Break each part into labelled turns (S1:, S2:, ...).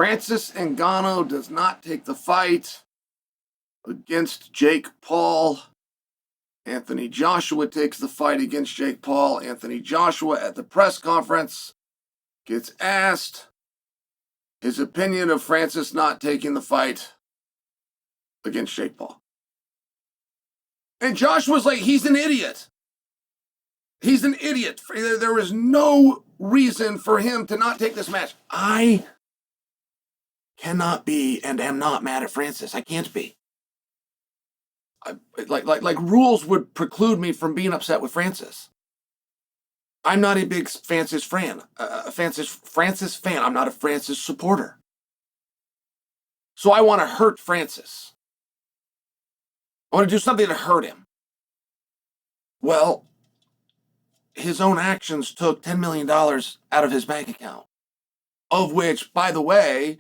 S1: Francis Ngannou does not take the fight against Jake Paul. Anthony Joshua takes the fight against Jake Paul. Anthony Joshua at the press conference gets asked his opinion of Francis not taking the fight against Jake Paul. And Joshua's like, he's an idiot. He's an idiot. There is no reason for him to not take this match. I cannot be and am not mad at Francis. I can't be. Like rules would preclude me from being upset with Francis. I'm not a big Francis fan. Francis fan. I'm not a Francis supporter. So I want to hurt Francis. I want to do something to hurt him. Well, his own actions took $10 million out of his bank account, of which, by the way,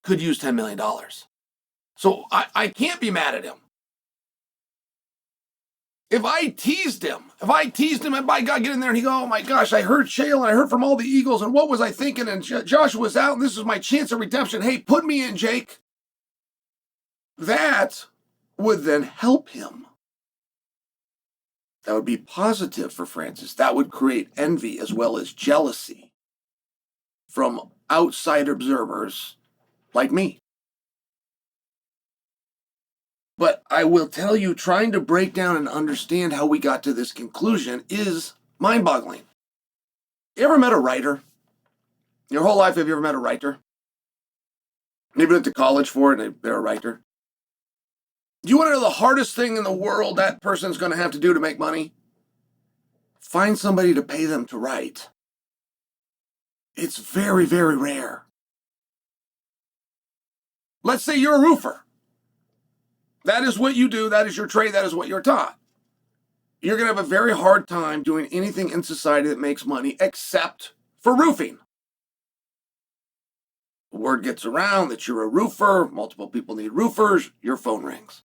S1: could use $10 million. So I can't be mad at him. If I teased him, and by God, get in there and he go, oh my gosh, I heard Chael and I heard from all the Eagles and what was I thinking? And Joshua's out and this is my chance of redemption. Hey, put me in, Jake. That would then help him. That would be positive for Francis. That would create envy as well as jealousy from outside observers like me. But I will tell you, trying to break down and understand how we got to this conclusion is mind-boggling. You ever met a writer? Your whole life, have you ever met a writer? Maybe went to college for it and they're a writer. Do you want to know the hardest thing in the world that person's going to have to do to make money? Find somebody to pay them to write. It's very, very rare. Let's say you're a roofer. That is what you do. That is your trade. That is what you're taught. You're going to have a very hard time doing anything in society that makes money except for roofing. The word gets around that you're a roofer. Multiple people need roofers. Your phone rings.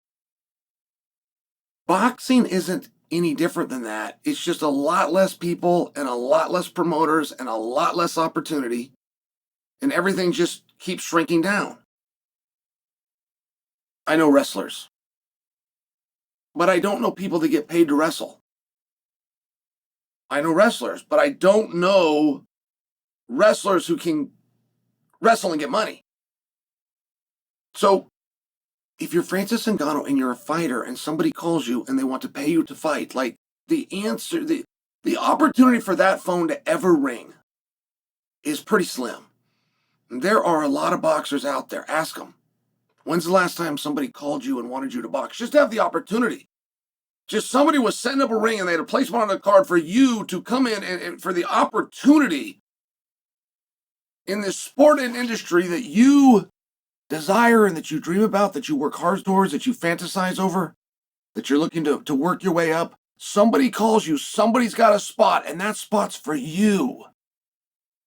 S1: Boxing isn't any different than that. It's just a lot less people and a lot less promoters and a lot less opportunity. And everything just keeps shrinking down. I know wrestlers, but I don't know people that get paid to wrestle. I know wrestlers, but I don't know wrestlers who can wrestle and get money. So if you're Francis Ngannou and you're a fighter and somebody calls you and they want to pay you to fight, like the answer, the opportunity for that phone to ever ring is pretty slim. There are a lot of boxers out there. Ask them. When's the last time somebody called you and wanted you to box? Just have the opportunity. Just somebody was setting up a ring and they had a placement on the card for you to come in and for the opportunity in this sport and industry that you desire and that you dream about, that you work hard towards, that you fantasize over, that you're looking to work your way up. Somebody calls you, somebody's got a spot, and that spot's for you.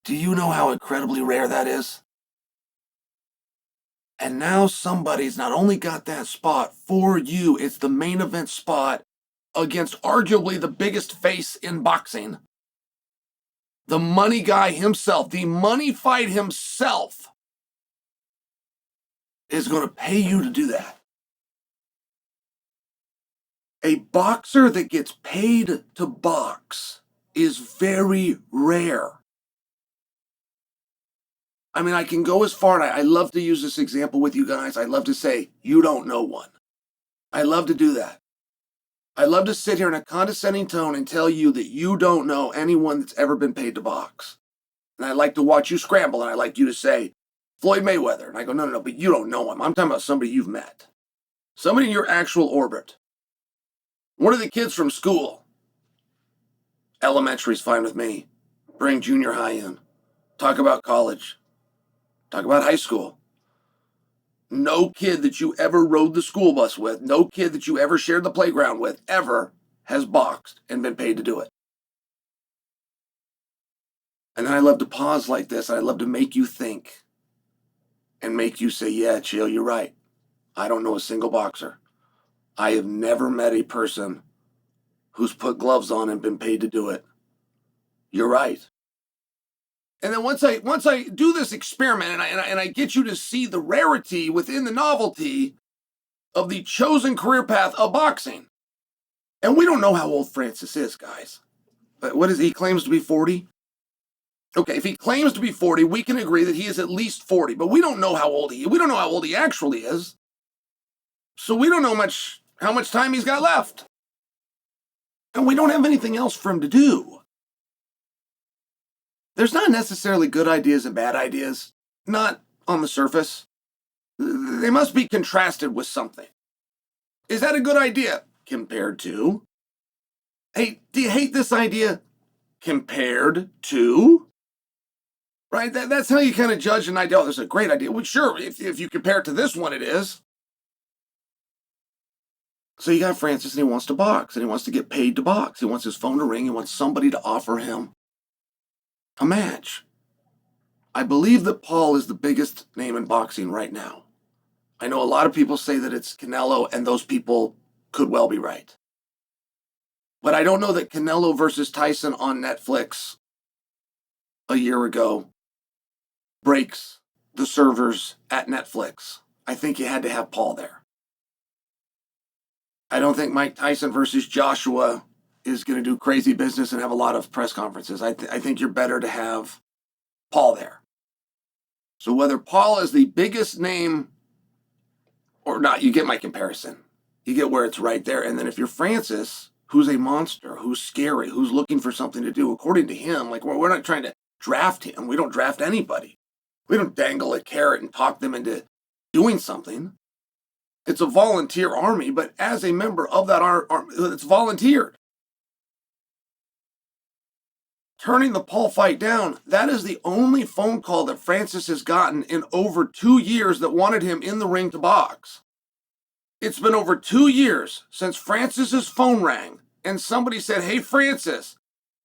S1: Do you know how incredibly rare that is? And now somebody's not only got that spot for you, it's the main event spot against arguably the biggest face in boxing. The money guy himself, the money fight himself, is going to pay you to do that. A boxer that gets paid to box is very rare. I mean, I can go as far, and I love to use this example with you guys. I love to say, you don't know one. I love to do that. I love to sit here in a condescending tone and tell you that you don't know anyone that's ever been paid to box. And I like to watch you scramble, and I like you to say, Floyd Mayweather. And I go, no, but you don't know him. I'm talking about somebody you've met. Somebody in your actual orbit. One of the kids from school. Elementary's fine with me. Bring junior high in. Talk about college. Talk about high school. No kid that you ever rode the school bus with, no kid that you ever shared the playground with, ever has boxed and been paid to do it. And then I love to pause like this, and I love to make you think and make you say, yeah, Chael, you're right. I don't know a single boxer. I have never met a person who's put gloves on and been paid to do it. You're right. And then once I do this experiment and I get you to see the rarity within the novelty of the chosen career path of boxing. And we don't know how old Francis is, guys. But what is he claims to be 40? Okay, if he claims to be 40, we can agree that he is at least 40, but we don't know how old he is. We don't know how old he actually is. So we don't know how much time he's got left. And we don't have anything else for him to do. There's not necessarily good ideas and bad ideas, not on the surface. They must be contrasted with something. Is that a good idea? Compared to? Hey, do you hate this idea? Compared to? Right? That's how you kind of judge an idea. Oh, this is a great idea. Well, sure, if you compare it to this one, it is. So you got Francis, and he wants to box, and he wants to get paid to box. He wants his phone to ring. He wants somebody to offer him a match. I believe that Paul is the biggest name in boxing right now. I know a lot of people say that it's Canelo, and those people could well be right. But I don't know that Canelo versus Tyson on Netflix a year ago breaks the servers at Netflix. I think you had to have Paul there. I don't think Mike Tyson versus Joshua is going to do crazy business and have a lot of press conferences. I think you're better to have Paul there. So whether Paul is the biggest name or not, you get my comparison. You get where it's right there. And then if you're Francis, who's a monster, who's scary, who's looking for something to do, according to him, like we're not trying to draft him. We don't draft anybody. We don't dangle a carrot and talk them into doing something. It's a volunteer army, but as a member of that army, it's volunteered. Turning the Paul fight down, that is the only phone call that Francis has gotten in over 2 years that wanted him in the ring to box. It's been over 2 years since Francis's phone rang and somebody said, "Hey, Francis,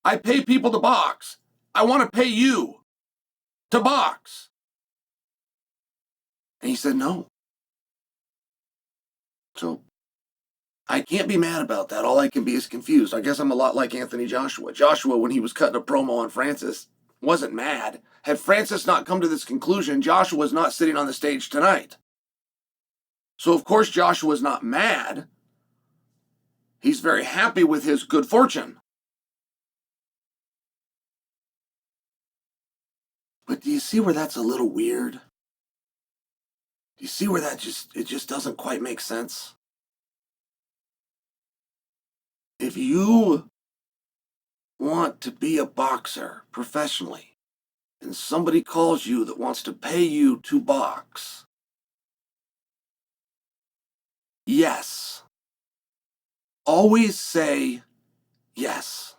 S1: I pay people to box. I want to pay you to box." And he said no. So I can't be mad about that. All I can be is confused. I guess I'm a lot like Anthony Joshua. Joshua, when he was cutting a promo on Francis, wasn't mad. Had Francis not come to this conclusion, Joshua was not sitting on the stage tonight. So of course Joshua's not mad. He's very happy with his good fortune. But do you see where that's a little weird? Do you see where it just doesn't quite make sense? If you want to be a boxer professionally and somebody calls you that wants to pay you to box, yes. Always say yes.